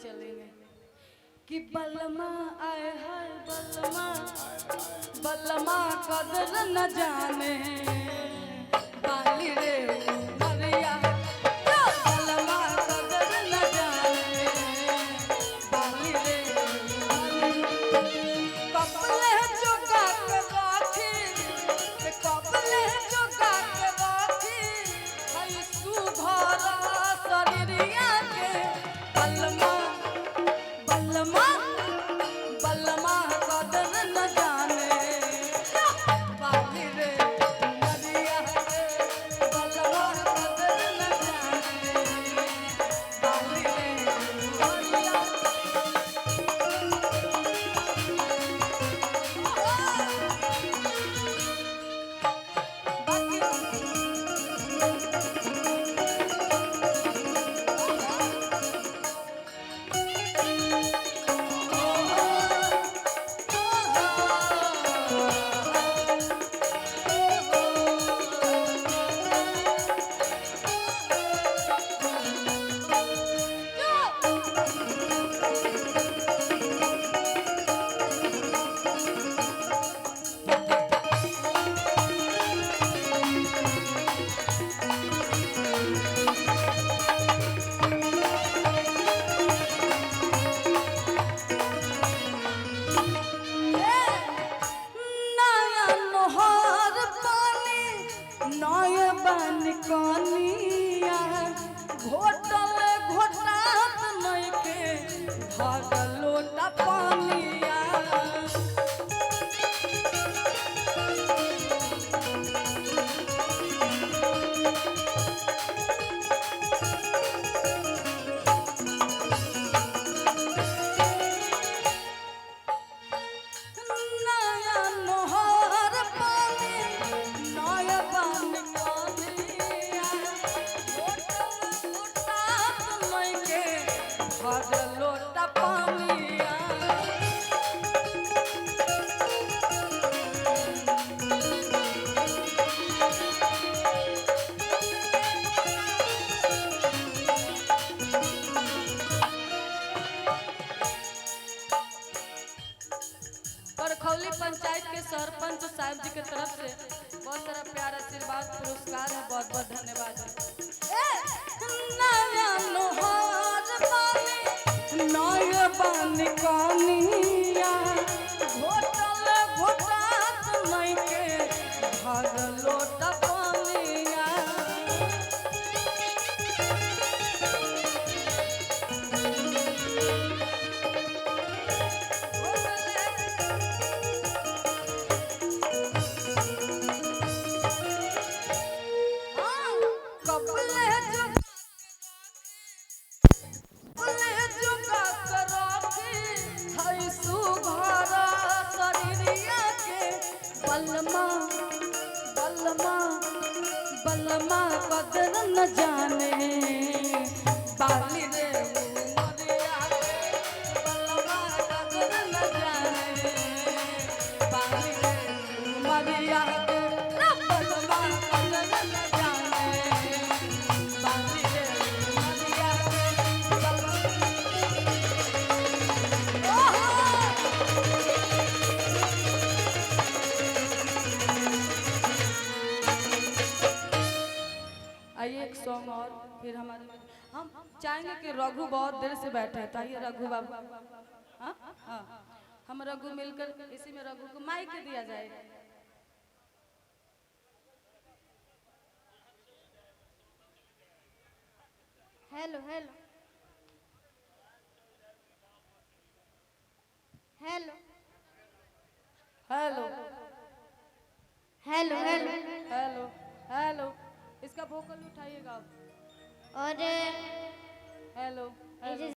चलेंगे कि बलमा आए हाय बलमा बलमा कदर न जाने बाली रे मरिया बलमा कदर न जाने बाली रे कपले जोगा के राखी कपले जोगा के राखी हई सुघर शरीरिया के बलमा बलमा बलमा कदर न जाने बाली रे मरिया रे बलमा कदर न जाने बाली रे मरिया कनिया घोटल घोटात नइखे भरल लोटा पानिया नया नहर पानी नया पानी लोटा पानिया करखौली पंचायत के सरपंच साहब जी के तरफ से बहुत सारा प्यार आशीर्वाद पुरस्कार है। बहुत बहुत धन्यवाद। नया पानी कनिया घोटल घोटात नइखे भरल लोटा पानिया कपले जोगा के राखी हई सुघर शरीरिया के बलमा बलमा बलमा कदर न जाने बाली रे मरिया के बलमा कदर न जाने बाली रे मरिया के बलमा कदर न जाने बाली रे मरिया आइए एक सॉन्ग और फिर हमारे हम चाहेंगे कि रघु बहुत देर से बैठे हैं। तो आइए रघु बाबू हम रघु मिलकर इसी में रघु को माइक दिया जाएगा। Hello hello hello hello hello hello hello hello इसका वोकल उठाइएगा आप। और हेलो हेलो